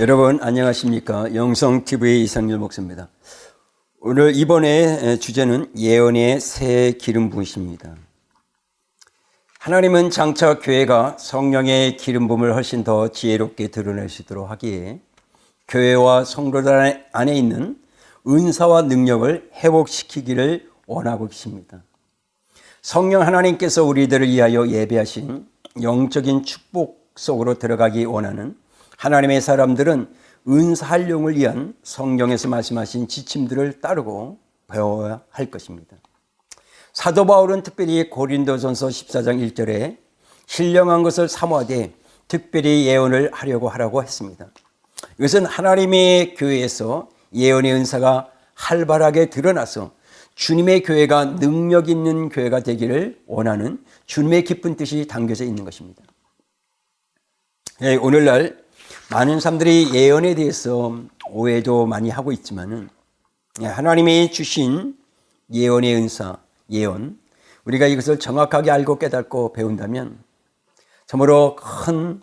여러분 안녕하십니까? 영성TV의 이상열 목사입니다. 오늘 이번에 주제는 예언의 새 기름 부으심입니다. 하나님은 장차 교회가 성령의 기름 부음을 훨씬 더 지혜롭게 드러낼 수 있도록 하기에 교회와 성도들 안에 있는 은사와 능력을 회복시키기를 원하고 계십니다. 성령 하나님께서 우리들을 위하여 예배하신 영적인 축복 속으로 들어가기 원하는 하나님의 사람들은 은사 활용을 위한 성경에서 말씀하신 지침들을 따르고 배워야 할 것입니다. 사도 바울은 특별히 고린도전서 14장 1절에 신령한 것을 사모하되 특별히 예언을 하라고 했습니다. 이것은 하나님의 교회에서 예언의 은사가 활발하게 드러나서 주님의 교회가 능력 있는 교회가 되기를 원하는 주님의 깊은 뜻이 담겨져 있는 것입니다. 오늘날 많은 사람들이 예언에 대해서 오해도 많이 하고 있지만은 하나님이 주신 예언의 은사, 예언, 우리가 이것을 정확하게 알고 깨닫고 배운다면 참으로 큰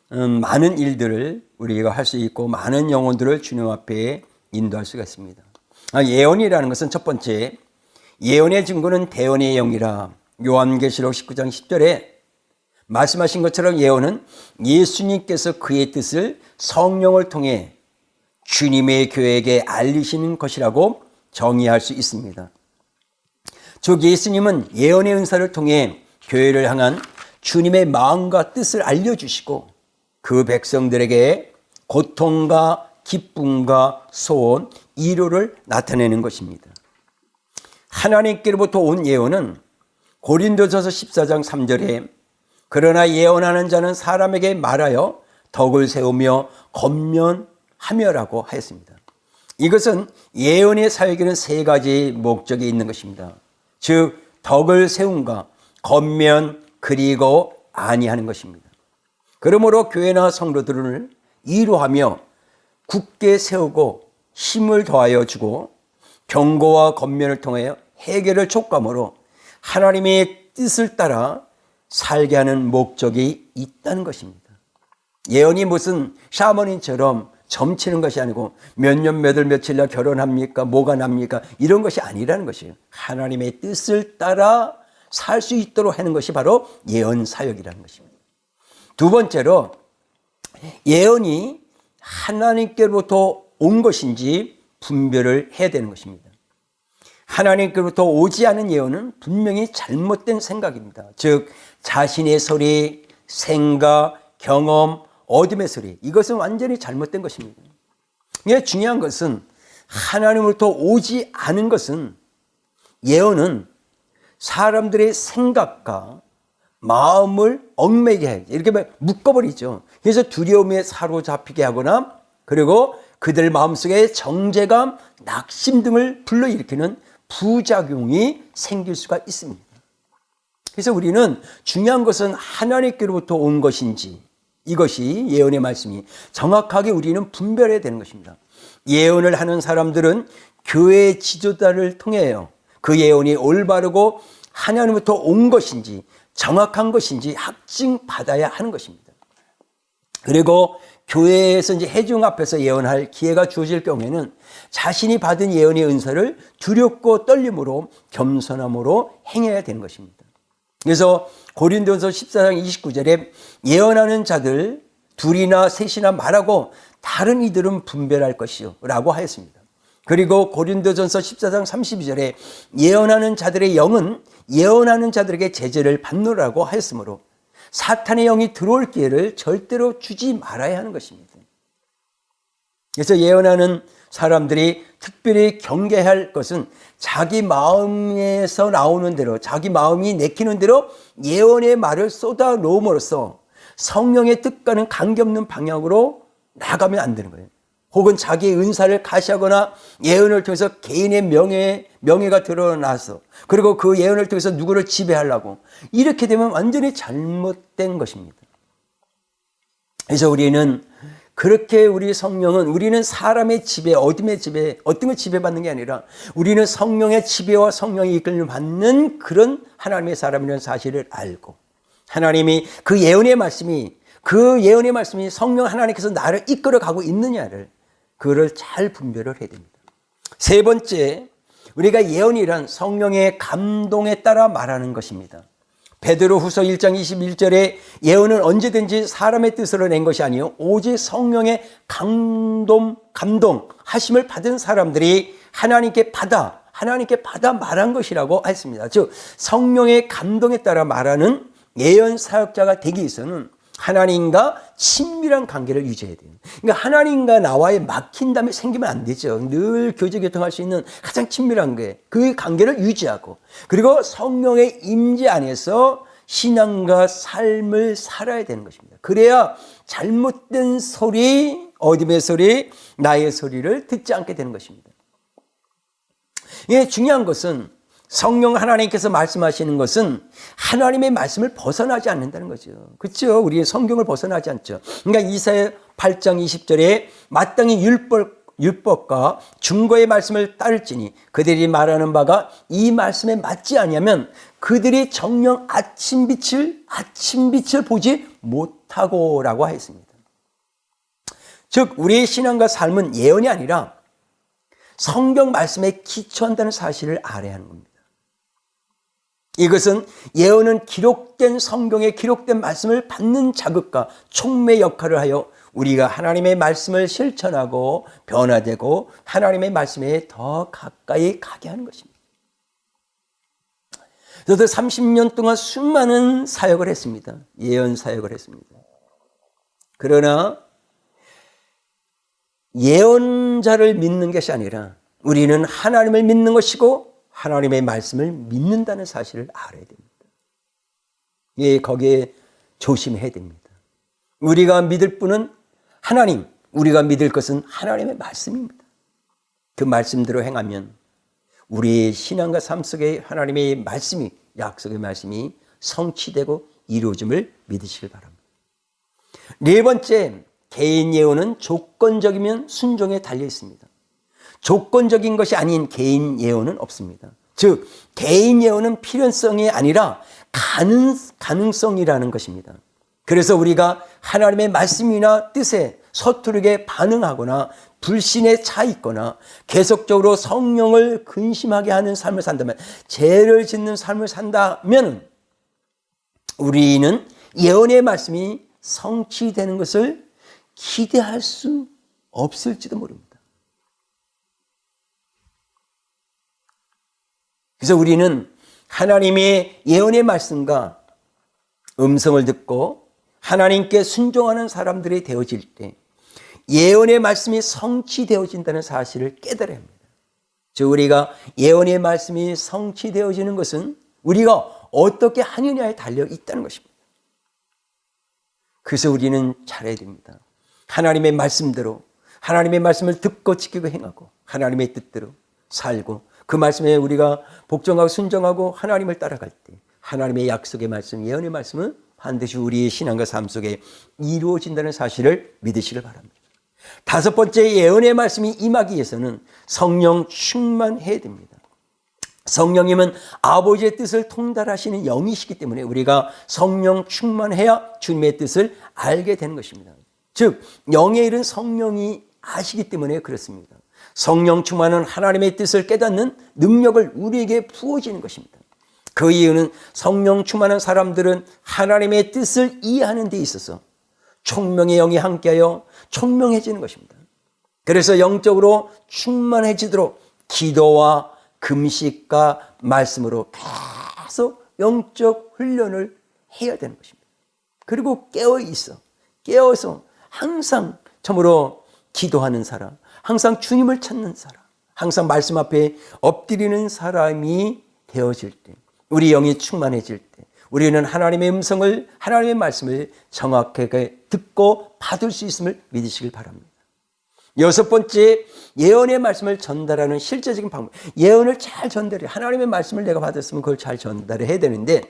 많은 일들을 우리가 할 수 있고 많은 영혼들을 주님 앞에 인도할 수가 있습니다. 예언이라는 것은 첫 번째, 예언의 증거는 대언의 영이라 요한계시록 19장 10절에 말씀하신 것처럼 예언은 예수님께서 그의 뜻을 성령을 통해 주님의 교회에게 알리시는 것이라고 정의할 수 있습니다. 즉 예수님은 예언의 은사를 통해 교회를 향한 주님의 마음과 뜻을 알려주시고 그 백성들에게 고통과 기쁨과 소원, 위로를 나타내는 것입니다. 하나님께로부터 온 예언은 고린도전서 14장 3절에 그러나 예언하는 자는 사람에게 말하여 덕을 세우며 권면하며라고 하였습니다. 이것은 예언의 사역에는 세 가지 목적이 있는 것입니다. 즉 덕을 세움과 권면 그리고 안위하는 것입니다. 그러므로 교회나 성도들을 위로하며 굳게 세우고 힘을 더하여 주고 경고와 권면을 통하여 해결을 촉감으로 하나님의 뜻을 따라 살게 하는 목적이 있다는 것입니다. 예언이 무슨 샤머닌처럼 점치는 것이 아니고 몇 년 몇월 며칠날 결혼합니까? 뭐가 납니까? 이런 것이 아니라는 것이에요. 하나님의 뜻을 따라 살 수 있도록 하는 것이 바로 예언 사역이라는 것입니다. 두 번째로 예언이 하나님께로부터 온 것인지 분별을 해야 되는 것입니다. 하나님께로부터 오지 않은 예언은 분명히 잘못된 생각입니다. 즉 자신의 소리, 생각, 경험, 어둠의 소리, 이것은 완전히 잘못된 것입니다. 중요한 것은 하나님으로부터 오지 않은 것은 예언은 사람들의 생각과 마음을 얽매게 해 이렇게 묶어버리죠. 그래서 두려움에 사로잡히게 하거나 그리고 그들 마음속에 정죄감, 낙심 등을 불러일으키는 부작용이 생길 수가 있습니다. 그래서 우리는 중요한 것은 하나님께로부터 온 것인지 이것이 예언의 말씀이 정확하게 우리는 분별해야 되는 것입니다. 예언을 하는 사람들은 교회의 지도자를 통해요. 그 예언이 올바르고 하나님부터 온 것인지 정확한 것인지 확증받아야 하는 것입니다. 그리고 교회에서 이제 회중 앞에서 예언할 기회가 주어질 경우에는 자신이 받은 예언의 은사를 두렵고 떨림으로 겸손함으로 행해야 되는 것입니다. 그래서 고린도전서 14장 29절에 예언하는 자들 둘이나 셋이나 말하고 다른 이들은 분별할 것이요 라고 하였습니다. 그리고 고린도전서 14장 32절에 예언하는 자들의 영은 예언하는 자들에게 제재를 받노라고 하였으므로 사탄의 영이 들어올 기회를 절대로 주지 말아야 하는 것입니다. 그래서 예언하는 사람들이 특별히 경계할 것은 자기 마음에서 나오는 대로 자기 마음이 내키는 대로 예언의 말을 쏟아 놓음으로써 성령의 뜻과는 관계없는 방향으로 나가면 안 되는 거예요. 혹은 자기의 은사를 가시하거나 예언을 통해서 개인의 명예가 드러나서 그리고 그 예언을 통해서 누구를 지배하려고 이렇게 되면 완전히 잘못된 것입니다. 그래서 우리는 그렇게 우리 성령은 우리는 사람의 지배, 어둠의 지배, 어떤 걸 지배받는 게 아니라 우리는 성령의 지배와 성령의 이끌림을 받는 그런 하나님의 사람이라는 사실을 알고 하나님이 그 예언의 말씀이 그 예언의 말씀이 성령 하나님께서 나를 이끌어가고 있느냐를 그거를 잘 분별을 해야 됩니다. 세 번째, 우리가 예언이란 성령의 감동에 따라 말하는 것입니다. 베드로후서 1장 21절에 예언은 언제든지 사람의 뜻으로 낸 것이 아니요 오직 성령의 감동하심을 받은 사람들이 하나님께 받아 말한 것이라고 했습니다. 즉 성령의 감동에 따라 말하는 예언 사역자가 되기 위해서는 하나님과 친밀한 관계를 유지해야 돼요. 그러니까 하나님과 나와의 막힌담이 생기면 안 되죠. 늘 교제교통할 수 있는 가장 친밀한 그 관계를 유지하고, 그리고 성령의 임재 안에서 신앙과 삶을 살아야 되는 것입니다. 그래야 잘못된 소리, 어둠의 소리, 나의 소리를 듣지 않게 되는 것입니다. 이게 중요한 것은 성령 하나님께서 말씀하시는 것은 하나님의 말씀을 벗어나지 않는다는 거죠. 그렇죠? 우리의 성경을 벗어나지 않죠. 그러니까 이사야 8장 20절에 마땅히 율법과 증거의 말씀을 따를지니 그들이 말하는 바가 이 말씀에 맞지 아니하면 그들이 정녕 아침빛을 보지 못하고라고 하였습니다. 즉 우리의 신앙과 삶은 예언이 아니라 성경 말씀에 기초한다는 사실을 알아야 하는 겁니다. 이것은 예언은 기록된 성경에 기록된 말씀을 받는 자극과 촉매 역할을 하여 우리가 하나님의 말씀을 실천하고 변화되고 하나님의 말씀에 더 가까이 가게 하는 것입니다. 저도 30년 동안 수많은 사역을 했습니다. 예언 사역을 했습니다. 그러나 예언자를 믿는 것이 아니라 우리는 하나님을 믿는 것이고 하나님의 말씀을 믿는다는 사실을 알아야 됩니다. 예, 거기에 조심해야 됩니다. 우리가 믿을 분은 하나님, 우리가 믿을 것은 하나님의 말씀입니다. 그 말씀대로 행하면 우리의 신앙과 삶 속에 하나님의 말씀이, 약속의 말씀이 성취되고 이루어짐을 믿으시길 바랍니다. 네 번째, 개인 예언은 조건적이면 순종에 달려 있습니다. 조건적인 것이 아닌 개인 예언은 없습니다. 즉 개인 예언은 필연성이 아니라 가능성이라는 것입니다. 그래서 우리가 하나님의 말씀이나 뜻에 서투르게 반응하거나 불신에 차 있거나 계속적으로 성령을 근심하게 하는 삶을 산다면, 죄를 짓는 삶을 산다면 우리는 예언의 말씀이 성취되는 것을 기대할 수 없을지도 모릅니다. 그래서 우리는 하나님의 예언의 말씀과 음성을 듣고 하나님께 순종하는 사람들이 되어질 때 예언의 말씀이 성취되어진다는 사실을 깨달아야 합니다. 즉 우리가 예언의 말씀이 성취되어지는 것은 우리가 어떻게 하느냐에 달려 있다는 것입니다. 그래서 우리는 잘해야 됩니다. 하나님의 말씀대로 하나님의 말씀을 듣고 지키고 행하고 하나님의 뜻대로 살고 그 말씀에 우리가 복종하고 순종하고 하나님을 따라갈 때 하나님의 약속의 말씀, 예언의 말씀은 반드시 우리의 신앙과 삶 속에 이루어진다는 사실을 믿으시길 바랍니다. 다섯 번째, 예언의 말씀이 임하기 위해서는 성령 충만해야 됩니다. 성령님은 아버지의 뜻을 통달하시는 영이시기 때문에 우리가 성령 충만해야 주님의 뜻을 알게 되는 것입니다. 즉 영의 일은 성령이 아시기 때문에 그렇습니다. 성령 충만은 하나님의 뜻을 깨닫는 능력을 우리에게 부어지는 것입니다. 그 이유는 성령 충만한 사람들은 하나님의 뜻을 이해하는 데 있어서 총명의 영이 함께하여 총명해지는 것입니다. 그래서 영적으로 충만해지도록 기도와 금식과 말씀으로 계속 영적 훈련을 해야 되는 것입니다. 그리고 깨어서 항상 참으로 기도하는 사람, 항상 주님을 찾는 사람, 항상 말씀 앞에 엎드리는 사람이 되어질 때, 우리 영이 충만해질 때 우리는 하나님의 음성을, 하나님의 말씀을 정확하게 듣고 받을 수 있음을 믿으시길 바랍니다. 여섯 번째, 예언의 말씀을 전달하는 실제적인 방법. 예언을 잘 전달해. 하나님의 말씀을 내가 받았으면 그걸 잘 전달해야 되는데,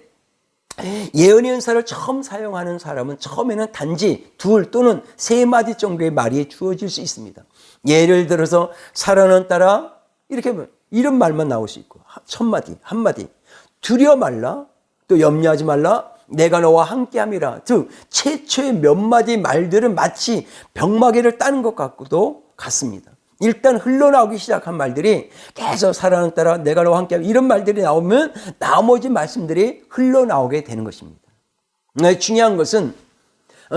예언의 은사를 처음 사용하는 사람은 처음에는 단지 둘 또는 세 마디 정도의 말이 주어질 수 있습니다. 예를 들어서 살아는 딸아, 이렇게 이런 말만 나올 수 있고, 첫 마디, 한 마디. 두려워 말라, 또 염려하지 말라, 내가 너와 함께함이라. 즉 최초의 몇 마디 말들은 마치 병마개를 따는 것 같습니다. 일단 흘러나오기 시작한 말들이 계속 사랑을 따라 내가 너와 함께함 이런 말들이 나오면 나머지 말씀들이 흘러나오게 되는 것입니다. 중요한 것은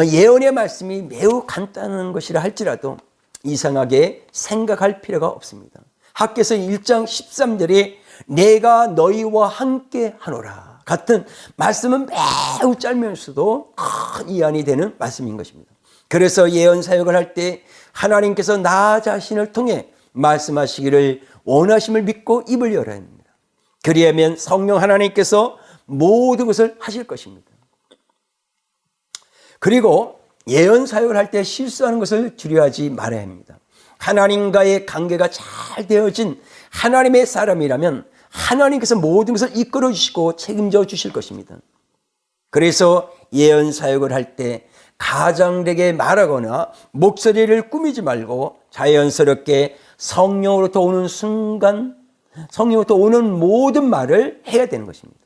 예언의 말씀이 매우 간단한 것이라 할지라도 이상하게 생각할 필요가 없습니다. 학개서 1장 13절에 내가 너희와 함께 하노라 같은 말씀은 매우 짧으면서도 큰 이안이 되는 말씀인 것입니다. 그래서 예언 사역을 할 때 하나님께서 나 자신을 통해 말씀하시기를 원하심을 믿고 입을 열어야 합니다. 그리하면 성령 하나님께서 모든 것을 하실 것입니다. 그리고 예언 사역을 할 때 실수하는 것을 두려워하지 말아야 합니다. 하나님과의 관계가 잘 되어진 하나님의 사람이라면 하나님께서 모든 것을 이끌어 주시고 책임져 주실 것입니다. 그래서 예언 사역을 할 때 가장되게 말하거나 목소리를 꾸미지 말고 자연스럽게 성령으로부터 오는 순간, 성령으로부터 오는 모든 말을 해야 되는 것입니다.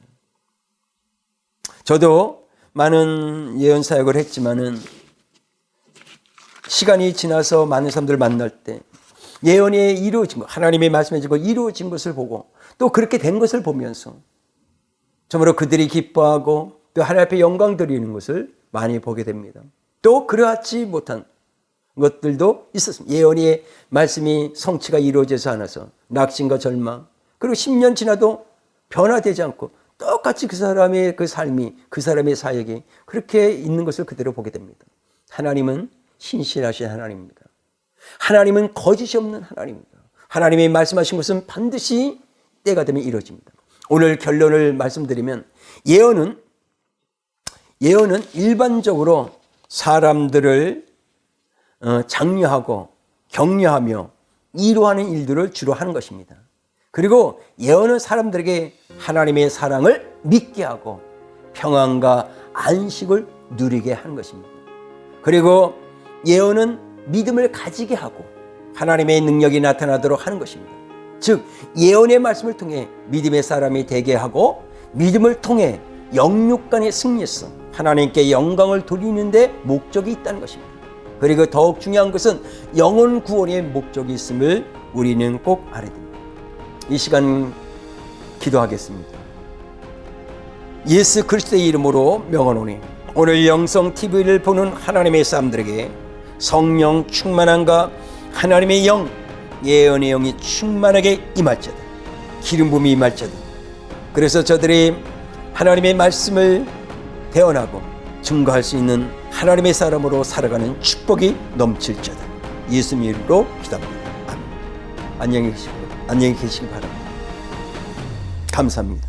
저도 많은 예언 사역을 했지만은 시간이 지나서 많은 사람들을 만날 때 예언이 이루어진 것, 하나님의 말씀해 주고 이루어진 것을 보고 또 그렇게 된 것을 보면서 정말로 그들이 기뻐하고 또 하나님 앞에 영광 드리는 것을 많이 보게 됩니다. 또 그러하지 못한 것들도 있었습니다. 예언의 말씀이 성취가 이루어지지 않아서 낙심과 절망, 그리고 10년 지나도 변화되지 않고 똑같이 그 사람의 그 삶이, 그 사람의 사역이 그렇게 있는 것을 그대로 보게 됩니다. 하나님은 신실하신 하나님입니다. 하나님은 거짓이 없는 하나님입니다. 하나님이 말씀하신 것은 반드시 때가 되면 이루어집니다. 오늘 결론을 말씀드리면 예언은 일반적으로 사람들을 장려하고 격려하며 위로하는 일들을 주로 하는 것입니다. 그리고 예언은 사람들에게 하나님의 사랑을 믿게 하고 평안과 안식을 누리게 하는 것입니다. 그리고 예언은 믿음을 가지게 하고 하나님의 능력이 나타나도록 하는 것입니다. 즉 예언의 말씀을 통해 믿음의 사람이 되게 하고 믿음을 통해 영육간의 승리에서 하나님께 영광을 돌리는 데 목적이 있다는 것입니다. 그리고 더욱 중요한 것은 영혼 구원의 목적이 있음을 우리는 꼭 알아야 됩니다. 이 시간 기도하겠습니다. 예수 그리스도의 이름으로 명하노니 오늘 영성TV를 보는 하나님의 사람들에게 성령 충만함과 하나님의 영, 예언의 영이 충만하게 임할지어다. 기름 부음이 임할지어다. 그래서 저들이 하나님의 말씀을 대언하고 증거할 수 있는 하나님의 사람으로 살아가는 축복이 넘칠지어다. 예수님 이름으로 기도합니다. 아멘. 안녕히 계시기 바랍니다. 감사합니다.